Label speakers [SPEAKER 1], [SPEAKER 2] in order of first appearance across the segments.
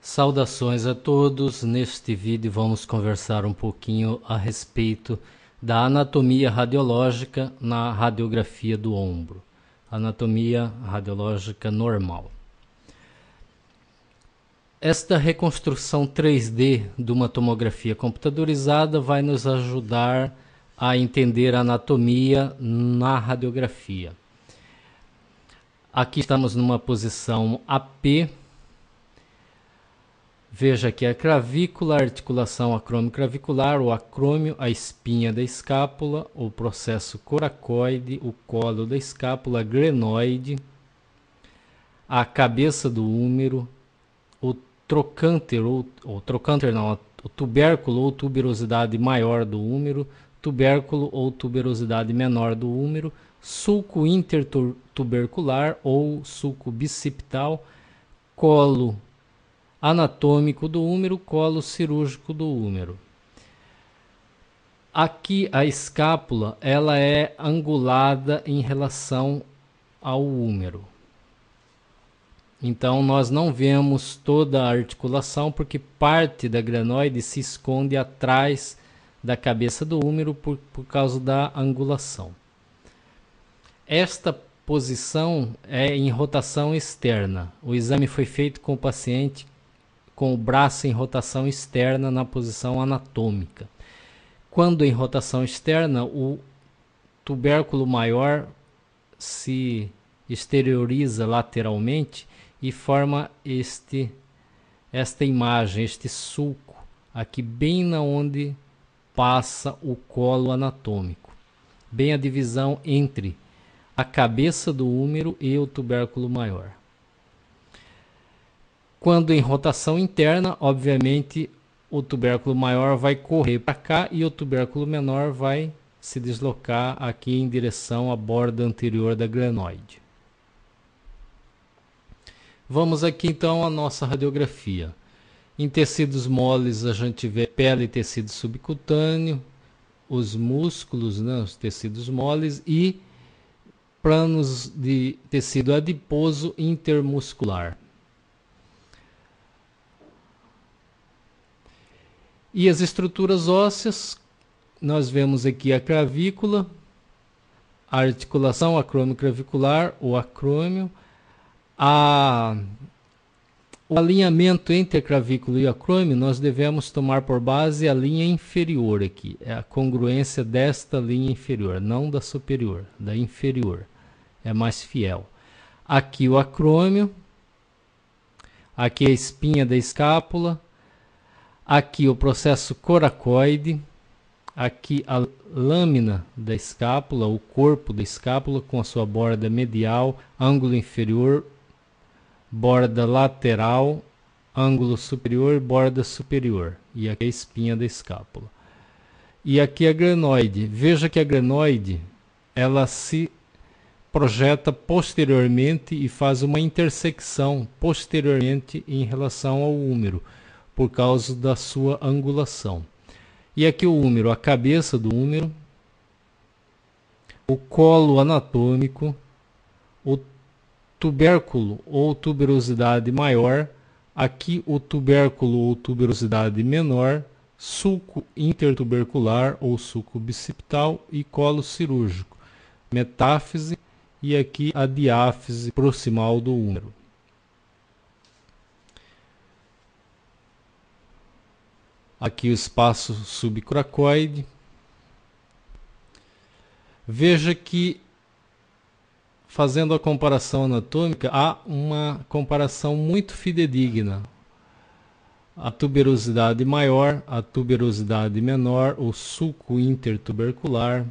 [SPEAKER 1] Saudações a todos. Neste vídeo vamos conversar um pouquinho a respeito da anatomia radiológica na radiografia do ombro. Anatomia radiológica normal. Esta reconstrução 3D de uma tomografia computadorizada vai nos ajudar a entender a anatomia na radiografia. Aqui estamos numa posição AP. Veja aqui a clavícula, a articulação acrômio-clavicular, o acrômio, a espinha da escápula, o processo coracoide, o colo da escápula, a glenoide, a cabeça do úmero, o trocânter, o tubérculo ou tuberosidade maior do úmero, tubérculo ou tuberosidade menor do úmero, sulco intertubercular ou sulco bicipital, colo anatômico do úmero, colo cirúrgico do úmero. Aqui a escápula ela é angulada em relação ao úmero. Então nós não vemos toda a articulação porque parte da glenoide se esconde atrás da cabeça do úmero por causa da angulação. Esta posição é em rotação externa. O exame foi feito com o paciente com o braço em rotação externa na posição anatômica. Quando em rotação externa, o tubérculo maior se exterioriza lateralmente e forma esta imagem, este sulco, aqui bem na onde passa o colo anatômico, bem a divisão entre a cabeça do úmero e o tubérculo maior. Quando em rotação interna, obviamente, o tubérculo maior vai correr para cá e o tubérculo menor vai se deslocar aqui em direção à borda anterior da glenoide. Vamos aqui então à nossa radiografia. Em tecidos moles a gente vê pele e tecido subcutâneo, os músculos, né, os tecidos moles e planos de tecido adiposo intermuscular. E as estruturas ósseas, nós vemos aqui a clavícula, a articulação acrômio-clavicular, o acrômio, o alinhamento entre a clavícula e o acrômio, nós devemos tomar por base a linha inferior aqui, é a congruência desta linha inferior, não da superior, da inferior, é mais fiel. Aqui o acrômio, aqui a espinha da escápula, aqui o processo coracoide, aqui a lâmina da escápula, o corpo da escápula com a sua borda medial, ângulo inferior, borda lateral, ângulo superior, borda superior. E aqui a espinha da escápula. E aqui a glenoide. Veja que a glenoide ela se projeta posteriormente e faz uma intersecção posteriormente em relação ao úmero, por causa da sua angulação. E aqui o úmero, a cabeça do úmero, o colo anatômico, o tubérculo ou tuberosidade maior, aqui o tubérculo ou tuberosidade menor, sulco intertubercular ou sulco bicipital e colo cirúrgico, metáfise e aqui a diáfise proximal do úmero. Aqui o espaço subcoracoide. Veja que, fazendo a comparação anatômica, há uma comparação muito fidedigna. A tuberosidade maior, a tuberosidade menor, o sulco intertubercular,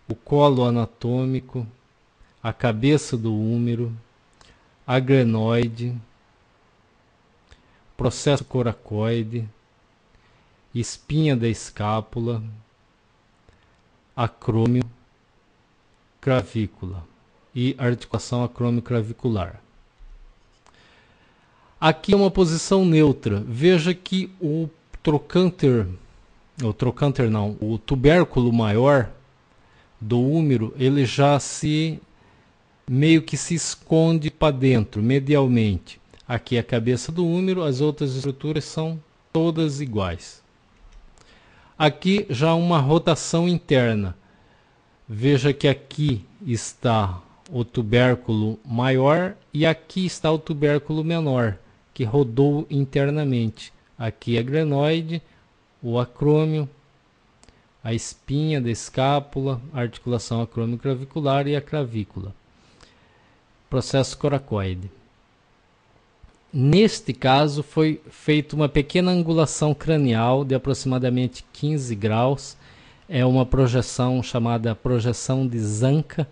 [SPEAKER 1] o colo anatômico, a cabeça do úmero, a glenoide, processo coracoide, espinha da escápula, acrômio, clavícula e articulação acrômio-clavicular. Aqui é uma posição neutra. Veja que o tubérculo maior do úmero, ele já meio que se esconde para dentro, medialmente. Aqui é a cabeça do húmero, as outras estruturas são todas iguais. Aqui já uma rotação interna. Veja que aqui está o tubérculo maior e aqui está o tubérculo menor, que rodou internamente. Aqui é a glenoide, o acrômio, a espinha da escápula, a articulação acrômio-clavicular e a clavícula. Processo coracoide. Neste caso foi feita uma pequena angulação cranial de aproximadamente 15 graus. É uma projeção chamada projeção de Zanca,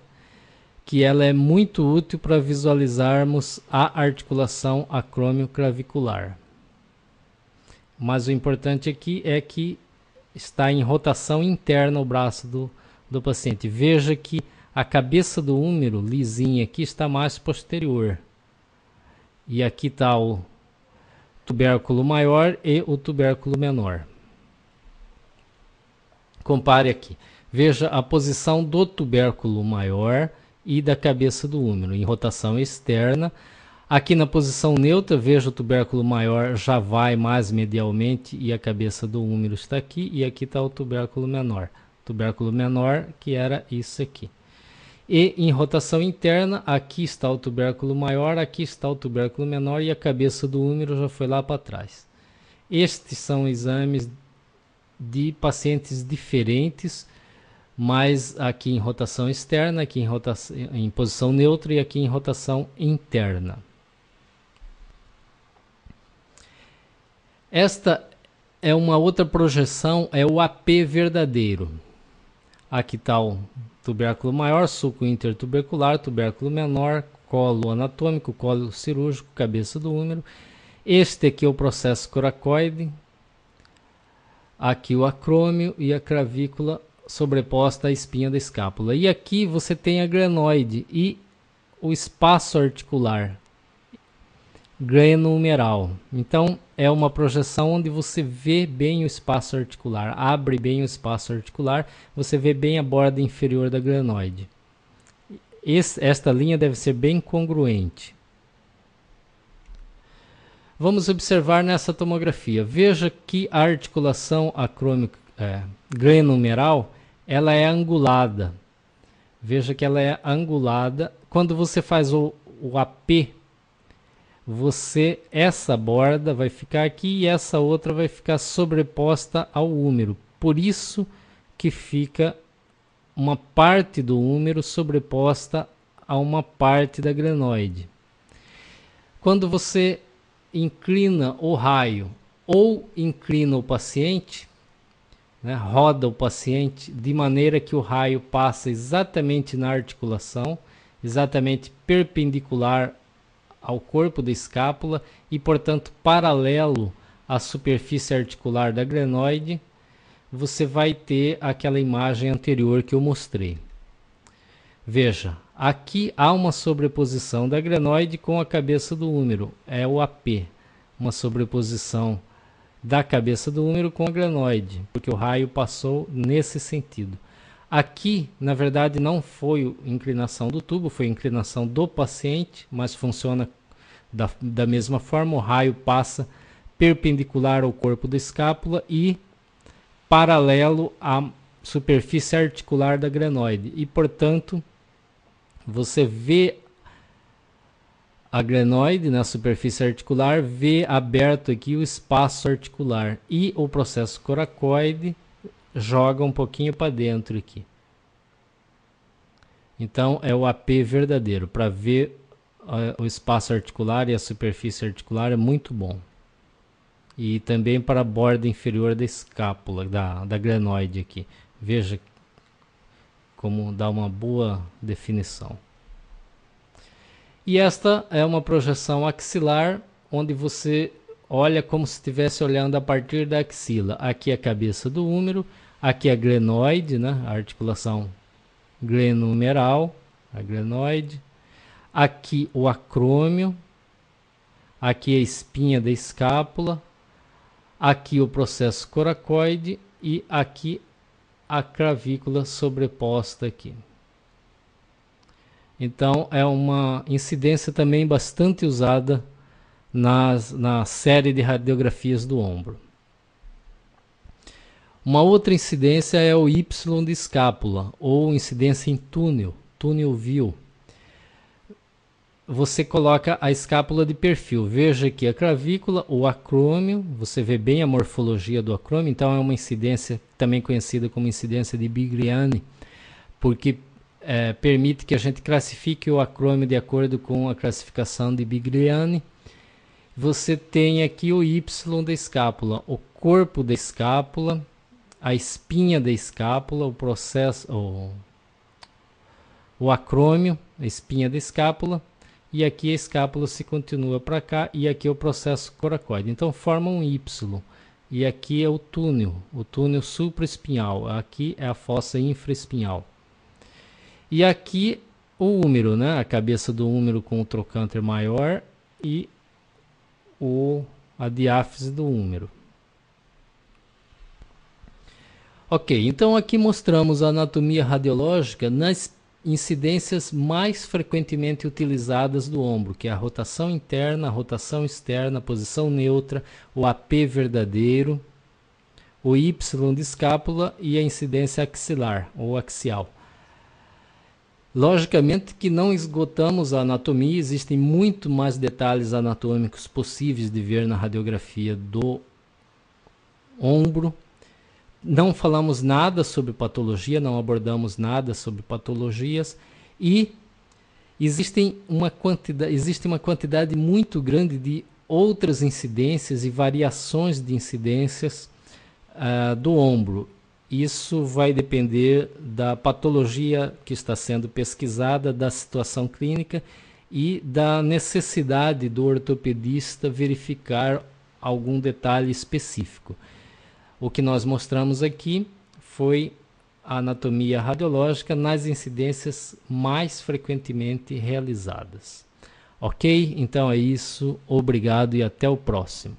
[SPEAKER 1] que ela é muito útil para visualizarmos a articulação acrômio-clavicular. Mas o importante aqui é que está em rotação interna o braço do paciente. Veja que a cabeça do húmero, lisinha aqui, está mais posterior. E aqui está o tubérculo maior e o tubérculo menor. Compare aqui. Veja a posição do tubérculo maior e da cabeça do húmero em rotação externa. Aqui na posição neutra, veja o tubérculo maior já vai mais medialmente e a cabeça do húmero está aqui. E aqui está o tubérculo menor. Tubérculo menor, que era isso aqui. E em rotação interna, aqui está o tubérculo maior, aqui está o tubérculo menor e a cabeça do húmero já foi lá para trás. Estes são exames de pacientes diferentes, mas aqui em rotação externa, aqui em posição neutra e aqui em rotação interna. Esta é uma outra projeção, é o AP verdadeiro. Aqui está o tubérculo maior, sulco intertubercular, tubérculo menor, colo anatômico, colo cirúrgico, cabeça do húmero. Este aqui é o processo coracoide. Aqui o acrômio e a clavícula sobreposta à espinha da escápula. E aqui você tem a glenoide e o espaço articular, glenohumeral. Então é uma projeção onde você vê bem o espaço articular, abre bem o espaço articular, você vê bem a borda inferior da glenoide. Esta linha deve ser bem congruente. Vamos observar nessa tomografia. Veja que a articulação glenohumeral, ela é angulada. Veja que ela é angulada. Quando você faz o AP, essa borda vai ficar aqui e essa outra vai ficar sobreposta ao húmero. Por isso que fica uma parte do húmero sobreposta a uma parte da glenoide. Quando você inclina o raio ou inclina o paciente, né, roda o paciente de maneira que o raio passa exatamente na articulação, exatamente perpendicular ao corpo da escápula e, portanto, paralelo à superfície articular da glenoide, você vai ter aquela imagem anterior que eu mostrei. Veja, aqui há uma sobreposição da glenoide com a cabeça do húmero, é o AP, uma sobreposição da cabeça do húmero com a glenoide, porque o raio passou nesse sentido. Aqui, na verdade, não foi inclinação do tubo, foi inclinação do paciente, mas funciona da mesma forma. O raio passa perpendicular ao corpo da escápula e paralelo à superfície articular da glenoide. E, portanto, você vê a glenoide na superfície articular, vê aberto aqui o espaço articular. E o processo coracoide joga um pouquinho para dentro aqui. Então é o AP verdadeiro. Para ver o espaço articular e a superfície articular é muito bom. E também para a borda inferior da escápula, da glenoide aqui. Veja como dá uma boa definição. E esta é uma projeção axilar, onde você olha como se estivesse olhando a partir da axila. Aqui é a cabeça do húmero, aqui é a glenoide, né? A articulação glenohumeral, a glenoide. Aqui o acrômio, aqui a espinha da escápula, aqui o processo coracoide e aqui a clavícula sobreposta aqui. Então é uma incidência também bastante usada na série de radiografias do ombro. Uma outra incidência é o Y de escápula, ou incidência em túnel view. Você coloca a escápula de perfil. Veja aqui a clavícula, o acrômio, você vê bem a morfologia do acrômio, então é uma incidência também conhecida como incidência de Bigliani, porque permite que a gente classifique o acrômio de acordo com a classificação de Bigliani. Você tem aqui o Y da escápula, o corpo da escápula, a espinha da escápula, o processo, o acrômio, a espinha da escápula, e aqui a escápula se continua para cá, e aqui é o processo coracoide. Então forma um Y, e aqui é o túnel supraespinhal, aqui é a fossa infraespinhal. E aqui o úmero, né? A cabeça do úmero com o trocânter maior e a diáfise do úmero. Ok, então aqui mostramos a anatomia radiológica nas incidências mais frequentemente utilizadas do ombro, que é a rotação interna, a rotação externa, a posição neutra, o AP verdadeiro, o Y de escápula e a incidência axilar ou axial. Logicamente que não esgotamos a anatomia, existem muito mais detalhes anatômicos possíveis de ver na radiografia do ombro. Não falamos nada sobre patologia, não abordamos nada sobre patologias e existe uma quantidade muito grande de outras incidências e variações de incidências do ombro. Isso vai depender da patologia que está sendo pesquisada, da situação clínica e da necessidade do ortopedista verificar algum detalhe específico. O que nós mostramos aqui foi a anatomia radiológica nas incidências mais frequentemente realizadas. Ok? Então é isso. Obrigado e até o próximo.